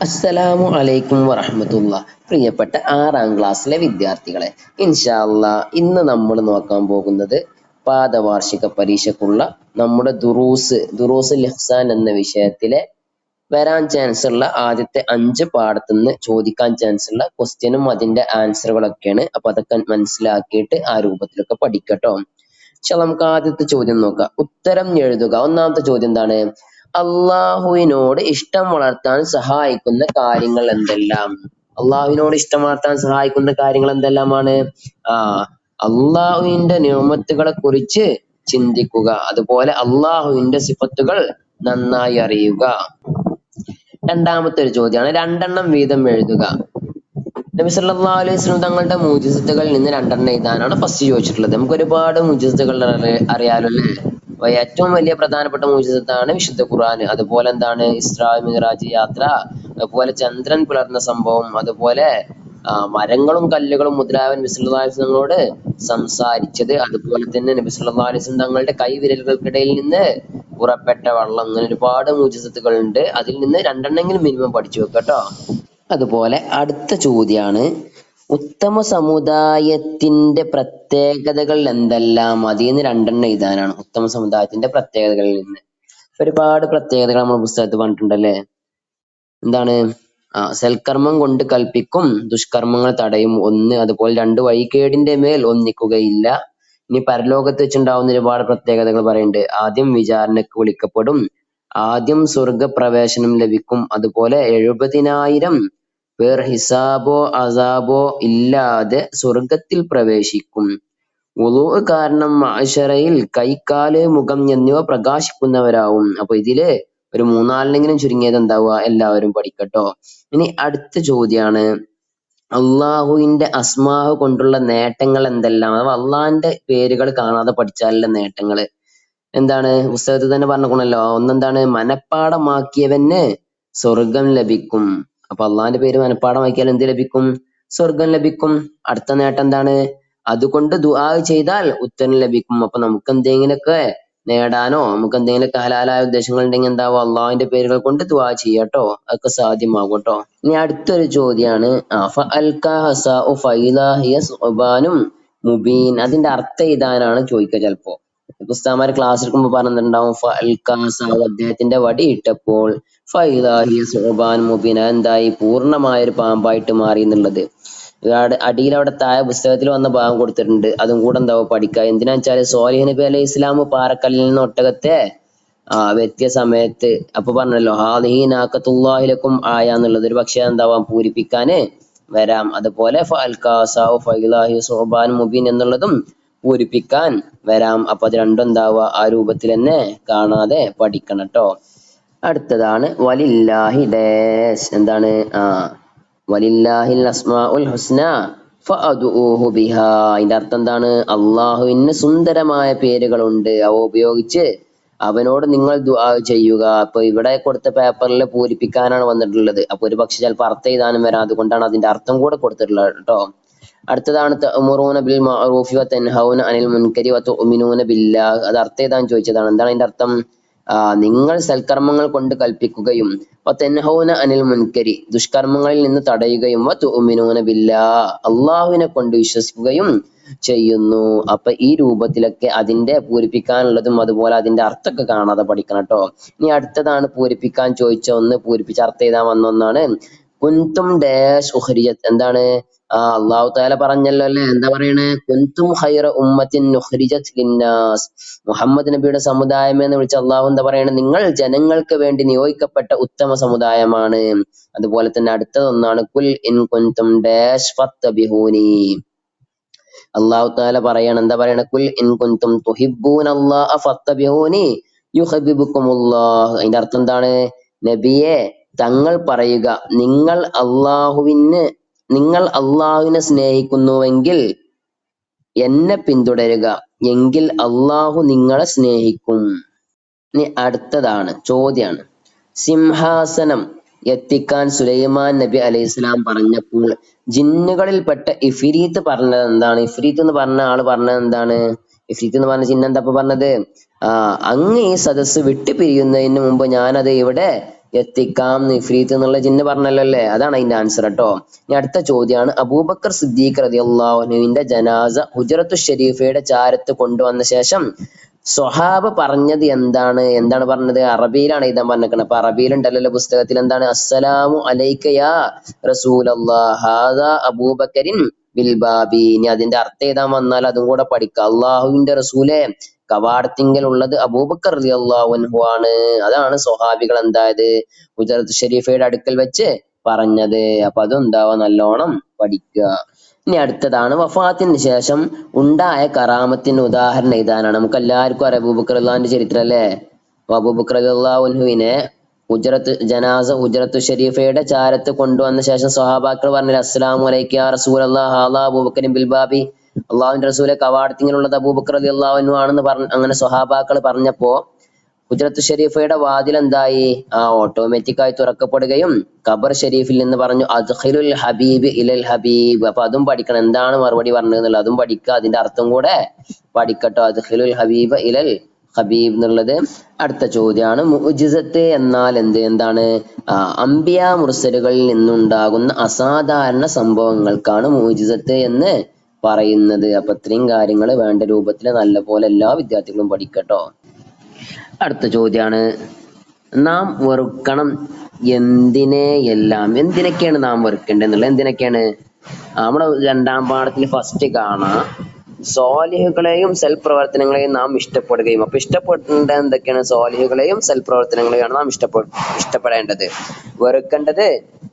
അസ്സലാമു അലൈക്കും വറഹ്മത്തുള്ളാഹി. പ്രിയപ്പെട്ട 6ാം ക്ലാസ്സിലെ വിദ്യാർത്ഥികളെ, ഇൻഷാ അല്ലാഹ് ഇന്ന് നമ്മൾ നോക്കാൻ പോകുന്നത് പാദവാർഷിക പരീക്ഷയ്ക്കുള്ള നമ്മുടെ ദുറൂസുൽ ഇഹ്സാൻ എന്ന വിഷയത്തിലെ വരാൻ ചാൻസ് ഉള്ള ആദ്യത്തെ 5 പാഠത്തിൽ നിന്ന് ചോദിക്കാൻ ചാൻസ് ഉള്ള ക്വസ്റ്റ്യനും അതിന്റെ ആൻസറുകളൊക്കെയാണ്. അപ്പൊ അതൊക്കെ മനസ്സിലാക്കിയിട്ട് ആ രൂപത്തിലൊക്കെ പഠിക്കട്ടോ. നമുക്ക് ആദ്യത്തെ ചോദ്യം നോക്കാം. ഉത്തരം എഴുതുക. ഒന്നാമത്തെ ചോദ്യം എന്താണ്? അള്ളാഹുവിനോട് ഇഷ്ടം വളർത്താൻ സഹായിക്കുന്ന കാര്യങ്ങൾ എന്തെല്ലാം? അള്ളാഹുവിനോട് ഇഷ്ടം വളർത്താൻ സഹായിക്കുന്ന കാര്യങ്ങൾ എന്തെല്ലാമാണ്? ആ അള്ളാഹുവിന്റെ നിഅമത്തുകളെ കുറിച്ച് ചിന്തിക്കുക, അതുപോലെ അള്ളാഹുവിന്റെ സിഫത്തുകൾ നന്നായി അറിയുക. രണ്ടാമത്തെ ഒരു ചോദ്യമാണ്, 2 വീതം എഴുതുക. നബി സല്ലല്ലാഹു അലൈഹി വസല്ലം തങ്ങളുടെ മുഅ്ജിസത്തുകളിൽ നിന്ന് 2 എഴുതാനാണ് ഫസ്റ്റ് ചോദിച്ചിട്ടുള്ളത്. നമുക്ക് ഒരുപാട് മുഅ്ജിസത്തുകൾ അറിയാലോ അല്ലേ? അപ്പൊ ഏറ്റവും വലിയ പ്രധാനപ്പെട്ട മുഅ്ജിസത്താണ് വിശുദ്ധ ഖുർആൻ. അതുപോലെ എന്താണ് ഇസ്രാ മിഅ്റാജ് യാത്ര, അതുപോലെ ചന്ദ്രൻ പിളർന്ന സംഭവം, അതുപോലെ മരങ്ങളും കല്ലുകളും മുതലായവ നബി സല്ലല്ലാഹു അലൈഹി വസല്ലമയോട് സംസാരിച്ചത്, അതുപോലെ തന്നെ നബി സല്ലല്ലാഹു അലൈഹി വസല്ലം തങ്ങളുടെ കൈവിരലുകൾക്കിടയിൽ നിന്ന് പുറപ്പെട്ട വെള്ളം, അങ്ങനെ ഒരുപാട് മുഅ്ജിസത്തുകൾ ഉണ്ട്. അതിൽ നിന്ന് 2 മിനിമം പഠിച്ചു വെക്കട്ടോ. അതുപോലെ അടുത്ത ചോദ്യമാണ്, ഉത്തമ സമുദായത്തിന്റെ പ്രത്യേകതകൾ എന്തെല്ലാം? അതിൽ നിന്ന് 2 എഴുതാനാണ്. ഉത്തമ സമുദായത്തിന്റെ പ്രത്യേകതകളിൽ നിന്ന് ഒരുപാട് പ്രത്യേകതകൾ നമ്മൾ പുസ്തകത്തിൽ പറഞ്ഞിട്ടുണ്ടല്ലേ. എന്താണ്? സൽക്കർമ്മം കൊണ്ട് കൽപ്പിക്കും, ദുഷ്കർമ്മങ്ങൾ തടയും 1. അതുപോലെ 2, വഴികേടിന്റെ മേൽ ഒന്നിക്കുകയില്ല. ഇനി പരലോകത്ത് വെച്ചുണ്ടാവുന്ന ഒരുപാട് പ്രത്യേകതകൾ പറയുന്നുണ്ട്. ആദ്യം വിചാരണയ്ക്ക് വിളിക്കപ്പെടും, ആദ്യം സ്വർഗപ്രവേശനം ലഭിക്കും, അതുപോലെ 70,000 പേർ ഹിസാബോ അസാബോ ഇല്ലാതെ സ്വർഗത്തിൽ പ്രവേശിക്കും. വുളൂ കാരണം മഅ്ശറയിൽ കൈക്കാല് മുഖം എന്നിവ പ്രകാശിക്കുന്നവരാവും. അപ്പൊ ഇതില് ഒരു 3-4 ചുരുങ്ങിയത് എന്താവുക? എല്ലാവരും പഠിക്കട്ടോ. ഇനി അടുത്ത ചോദ്യമാണ്, അള്ളാഹുവിന്റെ അസ്മാഹ് കൊണ്ടുള്ള നേട്ടങ്ങൾ എന്തെല്ലാം? അഥവാ അള്ളാഹിന്റെ പേരുകൾ കാണാതെ പഠിച്ചാലുള്ള നേട്ടങ്ങള് എന്താണ്? പുസ്തകത്തിൽ തന്നെ പറഞ്ഞിട്ടുണ്ടല്ലോ. ഒന്നെന്താണ്? മനപ്പാടമാക്കിയവന് സ്വർഗം ലഭിക്കും. അപ്പൊ അള്ളാഹിന്റെ പേര് മനപ്പാടമാക്കിയാൽ എന്ത് ലഭിക്കും? സ്വർഗം ലഭിക്കും. അടുത്ത നേട്ടം എന്താണ്? അതുകൊണ്ട് ദുആ ചെയ്താൽ ഉത്തരം ലഭിക്കും. അപ്പൊ നമുക്ക് എന്തെങ്കിലുമൊക്കെ നേടാനോ നമുക്ക് എന്തെങ്കിലുമൊക്കെ ഹലാലായ ഉദ്ദേശങ്ങൾ ഉണ്ടെങ്കിൽ എന്താവും? അള്ളാഹുവിന്റെ പേരുകൾ കൊണ്ട് ദുആ ചെയ്യാട്ടോ, അതൊക്കെ സാധ്യമാകും കേട്ടോ. ഇനി അടുത്തൊരു ചോദ്യമാണ്, മുബീൻ. അതിന്റെ അർത്ഥം എഴുതാനാണ് ചോദിക്കുക ചിലപ്പോ. ഉസ്താദ്മാര് ക്ലാസ് എടുക്കുമ്പോൾ പറഞ്ഞിട്ടുണ്ടാവും, അദ്ദേഹത്തിന്റെ വടി ഇട്ടപ്പോൾ സുബ്ഹാൻ മുബീൻ, എന്തായി? പൂർണ്ണമായ ഒരു പാമ്പായിട്ട് മാറി എന്നുള്ളത്. അടിയിൽ അവിടെ താഴെ പുസ്തകത്തിൽ വന്ന ഭാഗം കൊടുത്തിട്ടുണ്ട്. അതും കൂടെ എന്താവും പഠിക്കുക. എന്തിനാ വെച്ചാല് സ്വാലിഹ് നബി അലൈഹി ഇസ്ലാം പാറക്കല്ലിൽ നിന്ന് ഒട്ടകത്തെ വെത്തിയ സമയത്ത് അപ്പൊ പറഞ്ഞല്ലോ, ഹാദിഹി നാഖത്തുല്ലാഹി ലക്കും ആയ എന്നുള്ളത് ഒരു പക്ഷേ എന്താവാം? പൂരിപ്പിക്കാന് വരാം. അതുപോലെ സുബ്ഹാൻ മുബീൻ എന്നുള്ളതും പൂരിപ്പിക്കാൻ വരാം. അപ്പൊ അത് രണ്ടും എന്താവുക? ആ രൂപത്തിൽ തന്നെ കാണാതെ പഠിക്കണം ട്ടോ. അടുത്തതാണ് വലില്ലാഹി ഡാഷ്. എന്താണ്? വലില്ലാഹിൽ അസ്മാഉൽ ഹുസ്ന ഫഅദ്ഉഹു ബിഹാ. അതിന്റെ അർത്ഥം എന്താണ്? അള്ളാഹുവിന് സുന്ദരമായ പേരുകളുണ്ട്, അവ ഉപയോഗിച്ച് അവനോട് നിങ്ങൾ ദുആ ചെയ്യുക. അപ്പൊ ഇവിടെ കൊടുത്ത പേപ്പറിൽ പൂരിപ്പിക്കാനാണ് വന്നിട്ടുള്ളത്. അപ്പൊ ഒരു പക്ഷെ ചിലപ്പോൾ അർത്ഥം എഴുതാനും വരാം. അതുകൊണ്ടാണ് അതിന്റെ അർത്ഥം കൂടെ കൊടുത്തിട്ടുള്ളത് കേട്ടോ. അടുത്തതാണ് തഅ്മുറൂന ബിൽ മഅറൂഫി വതൻഹൗന അനിൽ മുൻകരി വതുഅ്മിനൂന ബില്ലാഹ്. അത് അർത്ഥം എഴുതാൻ ചോദിച്ചതാണ്. എന്താണ് അതിന്റെ അർത്ഥം? നിങ്ങൾ സൽക്കർമ്മങ്ങൾ കൊണ്ട് കൽപ്പിക്കുകയും വതൻഹൗന അനിൽ മുൻകരി, ദുഷ്കർമ്മങ്ങളിൽ നിന്ന് തടയുകയും വതുഅ്മിനൂന ബില്ലാഹ്, അള്ളാഹുവിനെ കൊണ്ട് വിശ്വസിക്കുകയും ചെയ്യുന്നു. അപ്പൊ ഈ രൂപത്തിലൊക്കെ അതിന്റെ പൂരിപ്പിക്കാനുള്ളതും അതുപോലെ അതിന്റെ അർത്ഥമൊക്കെ കാണാതെ പഠിക്കണം കേട്ടോ. ഇനി അടുത്തതാണ് പൂരിപ്പിക്കാൻ ചോദിച്ച ഒന്ന്, പൂരിപ്പിച്ച അർത്ഥം എഴുതാൻ വന്ന ഒന്നാണ് കുൻതും ഡാഷ് ഉഖ്രിജത്. എന്താണ്? അള്ളാഹു തആല പറഞ്ഞല്ലോ അല്ലെ, എന്താ പറയണേ? കുൻതും ഖൈറ ഉമ്മത്തിൻ ഉഖ്രിജത് ലിന്നാസ്. മുഹമ്മദ് നബിയുടെ സമുദായം എന്ന് വിളിച്ച അള്ളാഹു എന്താ പറയണേ? നിങ്ങൾ ജനങ്ങൾക്ക് വേണ്ടി നിയോഗിക്കപ്പെട്ട ഉത്തമ സമുദായമാണ്. അതുപോലെ തന്നെ അടുത്തതൊന്നാണ് കുൽ ഇൻ കുൻതും ഡാഷ് ഫത്തബിഹൂനി. അള്ളാഹു തആല പറയാണ്, എന്താ പറയണേ? കുൽ ഇൻ കുൻതും തുഹിബ്ബൂനല്ലാഹ ഫത്തബിഹൂനി യുഹിബ്ബുകുമുല്ലാഹ്. അതിന്റെ അർത്ഥം എന്താണ്? നബിയെ, തങ്ങൾ പറയുക, നിങ്ങൾ അള്ളാഹുവിനെ സ്നേഹിക്കുന്നുവെങ്കിൽ എന്നെ പിന്തുടരുക, എങ്കിൽ അള്ളാഹു നിങ്ങളെ സ്നേഹിക്കും. ഇനി അടുത്തതാണ് ചോദ്യമാണ്, സിംഹാസനം എത്തിക്കാൻ സുലൈമാൻ നബി അലൈഹിസ്സലാം പറഞ്ഞപ്പോൾ ജിന്നുകളിൽപ്പെട്ട ഇഫ്രീത്ത് പറഞ്ഞത് എന്താണ്? ഇഫ്രീത്ത് എന്ന് പറഞ്ഞ ആള് പറഞ്ഞത് എന്താണ്? ഇഫ്രീത്ത് എന്ന് പറഞ്ഞ ജിന്ന് എന്താ പറഞ്ഞത്? അങ്ങ് ഈ സദസ്സ് വിട്ടു പിരിയുന്നതിന് മുമ്പ് ഞാനത് ഇവിടെ എത്തിക്കാം ഇഫ്രീത്ത് എന്നുള്ള ജിന്ന് പറഞ്ഞല്ലോ അല്ലേ, അതാണ് അതിന്റെ ആൻസർ കേട്ടോ. ഇനി അടുത്ത ചോദ്യമാണ്, അബൂബക്കർ സിദ്ദീഖ് റളിയല്ലാഹു അൻഹുവിന്റെ ജനാസ ഹുജറത്തു ഷരീഫയുടെ ചാരത്ത് കൊണ്ടുവന്ന ശേഷം സ്വഹാബ പറഞ്ഞത് എന്താണ്? എന്താണ് പറഞ്ഞത്? അറബിയിലാണ് എഴുതാൻ പറഞ്ഞിരിക്കുന്നത്. അപ്പൊ അറബിയിലുണ്ടല്ലോ പുസ്തകത്തിൽ. എന്താണ്? അസ്സലാമു അലൈക യാ റസൂലല്ലാഹ് ഹാദാ അബൂബക്കരിൻ ബിൽ ബാബി. ഇനി അതിന്റെ അർത്ഥം എഴുതാൻ വന്നാൽ അതും കൂടെ പഠിക്കാം. അള്ളാഹുവിന്റെ റസൂലെ, കവാടത്തിങ്കൽ ഉള്ളത് അബൂബക്കർ റളിയല്ലാഹു അൻഹു ആണ്. അതാണ് സ്വഹാബികൾ എന്തായത് ഹുജറത്ത് ഷരീഫയുടെ അടുക്കൽ വെച്ച് പറഞ്ഞത്. അപ്പൊ അതും എന്താവാ, നല്ലോണം പഠിക്കുക. ഇനി അടുത്തതാണ്, വഫാത്തിന് ശേഷം ഉണ്ടായ കറാമത്തിന് ഉദാഹരണം എഴുതാനാണ്. നമുക്ക് എല്ലാവർക്കും അറിയാം അബൂബക്കർ റളിയല്ലാഹുവിന്റെ ചരിത്രം അല്ലേ. അബൂബക്കർ റളിയല്ലാഹു അൻഹുവിനെ ഹുജറത്തു ഷരീഫയുടെ ചാരത്ത് കൊണ്ടുവന്ന ശേഷം സ്വഹാബാക്കൾ പറഞ്ഞില്ല, അസ്സലാമു അലൈക യാ റസൂലല്ലാഹ് ഹാദാ അബൂബക്കറിൻ ബിൽ ബാബി. അള്ളാഹുവിന്റെ റസൂലെ, കവാടത്തിങ്കലുള്ളത് അബൂബക്കർ റളിയല്ലാഹു അൻഹു ആണെന്ന് അങ്ങനെ സ്വഹാബാക്കൾ പറഞ്ഞപ്പോ ഹുജറത്തു ഷരീഫയുടെ വാതിൽ എന്തായി? ഓട്ടോമാറ്റിക് ആയി തുറക്കപ്പെടുകയും ഖബർ ഷരീഫിൽ നിന്ന് പറഞ്ഞു അദ്ഖിലുൽ ഹബീബ് ഇലൽ ഹബീബ്. അപ്പൊ അതും പഠിക്കണം, എന്താണ് മറുപടി പറഞ്ഞത് അതും പഠിക്കുക, അതിന്റെ അർത്ഥം കൂടെ പഠിക്കട്ടോ. അദ്ഖിലുൽ ഹബീബ് ഇലൽ ഹബീബ് എന്നുള്ളത്. അടുത്ത ചോദ്യമാണ്, മുഅ്ജിസത്ത് എന്നാൽ എന്ത്? എന്താണ്? അംബിയാ മുർസലുകളിൽ നിന്നുണ്ടാകുന്ന അസാധാരണ സംഭവങ്ങൾക്കാണ് മുഅ്ജിസത്ത് എന്ന് പറയുന്നത്. അപ്പൊ ഇത്രയും കാര്യങ്ങൾ വേണ്ട രൂപത്തിൽ നല്ലപോലെ എല്ലാ വിദ്യാർത്ഥികളും പഠിക്കട്ടോ. അടുത്ത ചോദ്യമാണ്, നാം വെറുക്കണം എന്തിനൊക്കെയാണ് നാം വെറുക്കേണ്ടത് എന്നുള്ളത്. എന്തിനൊക്കെയാണ്? നമ്മുടെ 2ാം പാഠത്തിൽ ഫസ്റ്റ് കാണാം, സ്വാലിഹുകളെയും സൽപ്രവർത്തനങ്ങളെയും നാം ഇഷ്ടപ്പെടുകയും. അപ്പൊ ഇഷ്ടപ്പെടേണ്ടത് എന്തൊക്കെയാണ്? സ്വാലിഹുകളെയും സൽപ്രവർത്തനങ്ങളെയാണ് നാം ഇഷ്ടപ്പെടേണ്ടത്. വെറുക്കേണ്ടത്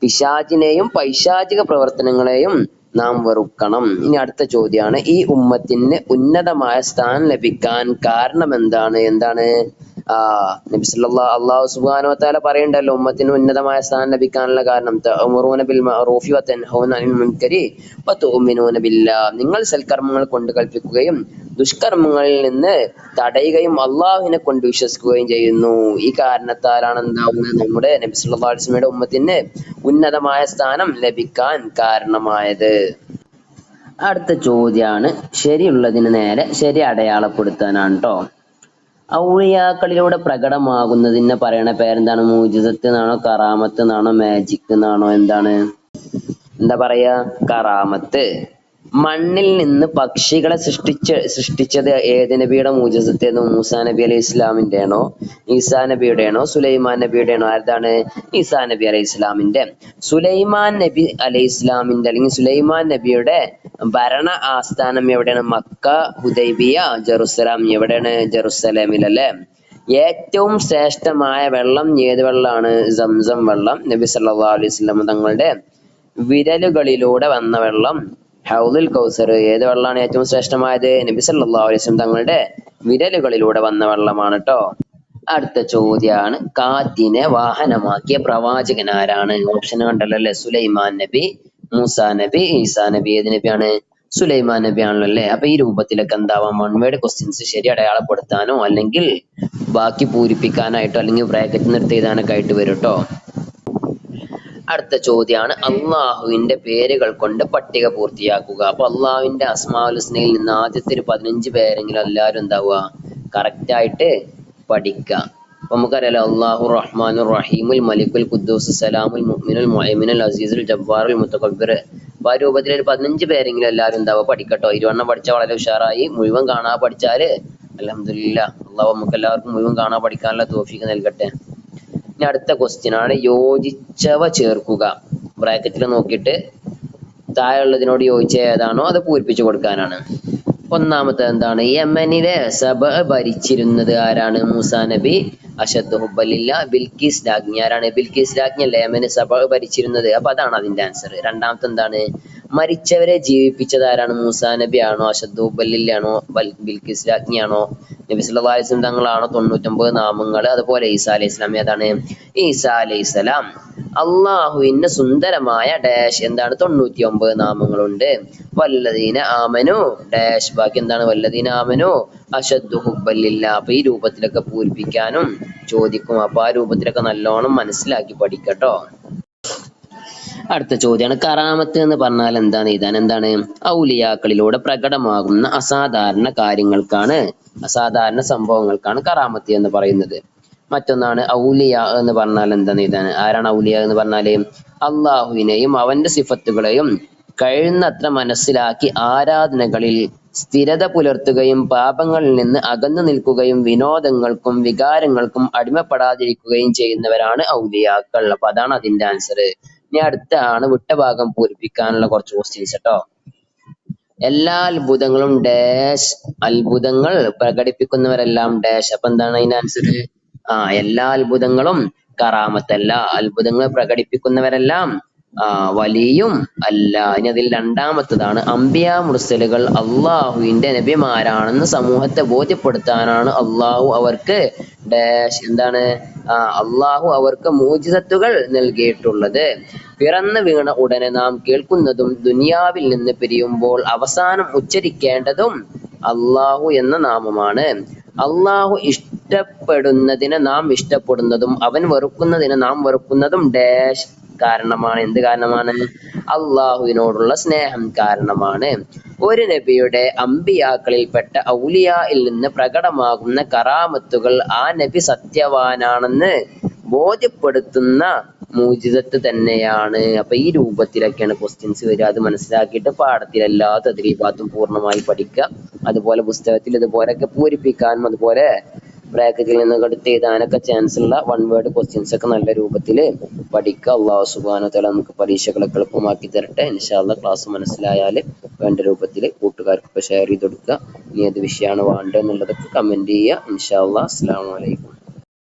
പിശാചിനെയും പൈശാചിക പ്രവർത്തനങ്ങളെയും നാം വെറുക്കണം. ഇനി അടുത്ത ചോദ്യമാണ്, ഈ ഉമ്മത്തിന് ഉന്നതമായ സ്ഥാനം ലഭിക്കാൻ കാരണം എന്താണ്? എന്താണ്? നബി സല്ലല്ലാഹു അല്ലാഹു സുബ്ഹാനഹു വ തആല പറയണ്ടല്ലോ, ഉമ്മത്തിന് ഉന്നതമായ സ്ഥാനം ലഭിക്കാനുള്ള കാരണം തഅമുറൂന ബിൽ മഅറൂഫി വ തൻഹൗന അനിൽ മുൻകരി വ തുഅ്മിനൂന ബില്ലാഹ്. നിങ്ങൾ സൽക്കർമ്മങ്ങൾ കൊണ്ട് കൽപ്പിക്കുകയും ദുഷ്കർമ്മങ്ങളിൽ നിന്ന് തടയുകയും അള്ളാഹുവിനെ കൊണ്ട് വിശ്വസിക്കുകയും ചെയ്യുന്നു. ഈ കാരണത്താലാണ് എന്താവുന്നത്, നമ്മുടെ നബി സല്ലല്ലാഹു അലൈഹി വസല്ലമയുടെ ഉമ്മത്തിന് ഉന്നതമായ സ്ഥാനം ലഭിക്കാൻ കാരണമായത്. അടുത്ത ചോദ്യമാണ്, ശരിയുള്ളതിന് നേരെ ശരി അടയാളപ്പെടുത്താനാണ് കേട്ടോ. ഔലിയാക്കളിലൂടെ പ്രകടമാകുന്നതിനെ പറയണ പേരെന്താണ്? മുഅ്ജിസത്ത് എന്നാണോ, കറാമത്ത് എന്നാണോ, മാജിക് എന്നാണോ? എന്താണ്? എന്താ പറയാ? കറാമത്ത്. മണ്ണിൽ നിന്ന് പക്ഷികളെ സൃഷ്ടിച്ചത് ഏത് നബിയുടെ മുഅ്ജിസത്തായിരുന്നു? മൂസാ നബി അലൈഹി ഇസ്ലാമിന്റെ ആണോ, ഈസാ നബിയുടെ ആണോ, സുലൈമാൻ നബിയുടെ ആണോ? ആരുതാണ്? ഈസാ നബി അലൈഹി ഇസ്ലാമിന്റെ. സുലൈമാൻ നബി അലൈഹി ഇസ്ലാമിന്റെ അല്ലെങ്കിൽ സുലൈമാൻ നബിയുടെ ഭരണ ആസ്ഥാനം എവിടെയാണ്? Mecca, Hudaybiyyah, Jerusalem. എവിടെയാണ്? ജെറുസലേമിൽ അല്ലേ. ഏറ്റവും ശ്രേഷ്ഠമായ വെള്ളം ഏത് വെള്ളമാണ്? സംസം വെള്ളം. നബി സല്ലല്ലാഹു അലൈഹി വസല്ലം തങ്ങളുടെ വിരലുകളിലൂടെ വന്ന വെള്ളം ഹൗദുൽ കൗസർ. ഏത് വെള്ളമാണ് ഏറ്റവും ശ്രേഷ്ഠമായത്? നബി സല്ലല്ലാഹു അലൈഹി വസല്ലം തങ്ങളുടെ വിരലുകളിലൂടെ വന്ന വെള്ളമാണ് കേട്ടോ. അടുത്ത ചോദ്യമാണ്, കാറ്റിനെ വാഹനമാക്കിയ പ്രവാചകൻ ആരാണ്? ഓപ്ഷൻ കണ്ടല്ലോ അല്ലെ, സുലൈമാൻ നബി, മൂസാ നബി, ഈസാ നബി. ഏത് നബിയാണ്? സുലൈമാൻ നബി ആണല്ലോ അല്ലെ. അപ്പൊ ഈ രൂപത്തിലൊക്കെ എന്താവാം, 1 വേർഡ് ക്വസ്റ്റ്യൻസ് ശരി അടയാളപ്പെടുത്താനോ അല്ലെങ്കിൽ ബാക്കി പൂരിപ്പിക്കാനായിട്ടോ അല്ലെങ്കിൽ ബ്രാക്കറ്റ് നിർത്തി എഴുതാനൊക്കെ ആയിട്ട് വരും കേട്ടോ. അടുത്ത ചോദ്യമാണ്, അള്ളാഹുവിന്റെ പേരുകൾ കൊണ്ട് പട്ടിക പൂർത്തിയാക്കുക. അപ്പൊ അള്ളാഹുവിന്റെ അസ്മാഉൽ ഹുസ്നയിൽ നിന്ന് ആദ്യത്തെ ഒരു 15 പേരെങ്കിലും എല്ലാവരും എന്താവുക, കറക്റ്റ് ആയിട്ട് പഠിക്കുക. അപ്പൊ നമുക്കറിയാലോ, അള്ളാഹു റഹ്മാനുർ റഹീമുൽ മലിക്കുൽ ഖുദ്ദൂസ് സലാമുൽ മുഅ്മിനുൽ മുഹൈമിനുൽ അസീസുൽ ജബ്ബാറുൽ മുതകബ്ബിർ. അപ്പൊ ആ രൂപത്തിൽ ഒരു 15 പേരെങ്കിലും എല്ലാവരും എന്താവുക, പഠിക്കട്ടോ. 20 പഠിച്ചാൽ വളരെ ഉഷാറായി. മുഴുവൻ കാണാതെ പഠിച്ചാല് അൽഹംദുലില്ലാ, അള്ളാഹു നമുക്ക് എല്ലാവർക്കും മുഴുവൻ കാണാതെ പഠിക്കാനുള്ള തൗഫീഖ് നൽകട്ടെ. ഇനി അടുത്ത ക്വസ്റ്റ്യൻ ആണ്, യോജിച്ചവ ചേർക്കുക. ബ്രാക്കറ്റിൽ നോക്കിയിട്ട് താഴെയുള്ളതിനോട് യോജിച്ച ഏതാണോ അത് പൂരിപ്പിച്ചു കൊടുക്കാനാണ്. ഒന്നാമത്തെ എന്താണ്? യമനിലെ സബ ഭരിച്ചിരുന്നത് ആരാണ്? മൂസാ നബി. അശദ് ഹുബ്ബലില്ല ബിൽക്കിസ് രാജ്ഞി. ആരാണ്? ബിൽക്കിസ് രാജ്ഞി അല്ലേ യമന് സബ ഭരിച്ചിരുന്നത്. അപ്പൊ അതാണ് അതിന്റെ ആൻസർ. രണ്ടാമത്തെ എന്താണ്? മരിച്ചവരെ ജീവിപ്പിച്ചത് ആരാണ്? മൂസാ നബി ആണോ, അശദ് ഹുബ്ബലില്ലാണോ, ബിൽക്കിസ് രാജ്ഞിയാണോ, നബി സല്ലല്ലാഹു അലൈഹി വസല്ലം തങ്ങളാണോ? 99 നാമങ്ങൾ. അതുപോലെ ഈസാ അലൈഹി സ്വലാം. ഏതാണ്? ഈസാ അലൈഹി സ്വലാം. അള്ളാഹുവിന്റെ സുന്ദരമായ ഡാഷ് എന്താണ്? 99 നാമങ്ങളുണ്ട്. വല്ലദീന ആമനു ഡാഷ്. ബാക്കി എന്താണ്? വല്ലദീന ആമനു അശദ്ദു ഹുബ്ബലില്ല. അപ്പൊ ഈ രൂപത്തിലൊക്കെ പൂരിപ്പിക്കാനും ചോദിക്കും. അപ്പൊ ആ രൂപത്തിലൊക്കെ നല്ലോണം മനസ്സിലാക്കി പഠിക്കട്ടോ. അടുത്ത ചോദ്യമാണ്, കറാമത്ത് എന്ന് പറഞ്ഞാൽ എന്താണ്? എഴുതാൻ എന്താണ്? ഔലിയാക്കളിലൂടെ പ്രകടമാകുന്ന അസാധാരണ കാര്യങ്ങൾക്കാണ്, അസാധാരണ സംഭവങ്ങൾക്കാണ് കറാമത്ത് എന്ന് പറയുന്നത്. മറ്റൊന്നാണ് ഔലിയ എന്ന് പറഞ്ഞാൽ എന്താണ് ഇതാണ്. ആരാണ് ഔലിയ എന്ന് പറഞ്ഞാല്? അള്ളാഹുവിനെയും അവന്റെ സിഫത്തുകളെയും കഴിയുന്നത്ര മനസ്സിലാക്കി ആരാധനകളിൽ സ്ഥിരത പുലർത്തുകയും പാപങ്ങളിൽ നിന്ന് അകന്നു നിൽക്കുകയും വിനോദങ്ങൾക്കും വികാരങ്ങൾക്കും അടിമപ്പെടാതിരിക്കുകയും ചെയ്യുന്നവരാണ് ഔലിയാക്കൾ. അപ്പൊ അതാണ് അതിന്റെ ആൻസർ. ഇനി അടുത്താണ് വിട്ട ഭാഗം പൂരിപ്പിക്കാനുള്ള കുറച്ച് ക്വസ്റ്റ്യൻസ് കേട്ടോ. എല്ലാ അത്ഭുതങ്ങളും ഡാഷ്, അത്ഭുതങ്ങൾ പ്രകടിപ്പിക്കുന്നവരെല്ലാം ഡാഷ്. അപ്പൊ എന്താണ് അതിന്റെ ആൻസർ? എല്ലാ അത്ഭുതങ്ങളും കറാമത്തല്ല, അത്ഭുതങ്ങൾ പ്രകടിപ്പിക്കുന്നവരെല്ലാം വലിയും അല്ല. ഇനി അതിൽ രണ്ടാമത്തതാണ് അംബിയ മുർസലുകൾ അള്ളാഹുവിന്റെ നബിമാരാണെന്ന് സമൂഹത്തെ ബോധ്യപ്പെടുത്താനാണ് അള്ളാഹു അവർക്ക് ഡാഷ് എന്താണ് അള്ളാഹു അവർക്ക് മോചിതത്തുകൾ നൽകിയിട്ടുള്ളത്. പിറന്നു വീണ ഉടനെ നാം കേൾക്കുന്നതും ദുനിയാവിൽ നിന്ന് പിരിയുമ്പോൾ അവസാനം ഉച്ചരിക്കേണ്ടതും അള്ളാഹു എന്ന നാമമാണ്. അള്ളാഹു ഇഷ്ടപ്പെടുന്നതിനെ നാം ഇഷ്ടപ്പെടുന്നതും അവൻ വെറുക്കുന്നതിനെ നാം വെറുക്കുന്നതും ഡാഷ് കാരണമാണ്. എന്ത് കാരണമാണ്? അള്ളാഹുവിനോടുള്ള സ്നേഹം കാരണമാണ്. ഒരു നബിയുടെ അമ്പിയാക്കളിൽപ്പെട്ട ഔലിയായിൽ നിന്ന് പ്രകടമാകുന്ന കറാമത്തുകൾ ആ നബി സത്യവാനാണെന്ന് ബോധ്യപ്പെടുത്തുന്ന മൂജിസത്ത് തന്നെയാണ്. അപ്പൊ ഈ രൂപത്തിലൊക്കെയാണ് ക്വസ്റ്റ്യൻസ് വരിക. അത് മനസ്സിലാക്കിയിട്ട് പാഠത്തിൽ എല്ലാ തദ്രീബാത്തും പൂർണ്ണമായി പഠിക്കുക. അതുപോലെ പുസ്തകത്തിൽ ഇതുപോലൊക്കെ പൂരിപ്പിക്കാനും അതുപോലെ ബ്രാക്കറ്റിൽ നിന്നൊക്കെ എടുത്ത് എഴുതാനൊക്കെ ചാൻസ് ഉള്ള വൺ വേർഡ് ക്വസ്റ്റ്യൻസ് ഒക്കെ നല്ല രൂപത്തിൽ പഠിക്കുക. അള്ളാഹു സുബ്ഹാനഹു വ തആല നമുക്ക് പരീക്ഷകളൊക്കെ എളുപ്പമാക്കി തരട്ടെ. ഇൻഷാ അല്ലാഹ് ക്ലാസ് മനസ്സിലായാൽ വേണ്ട രൂപത്തിൽ കൂട്ടുകാർക്ക് ഷെയർ ചെയ്ത് കൊടുക്കുക. ഇനി ഏത് വിഷയമാണ് വേണ്ടത് എന്നുള്ളതൊക്കെ കമന്റ് ചെയ്യുക. ഇൻഷാ അല്ലാഹ്. അസ്സലാമു അലൈക്കും.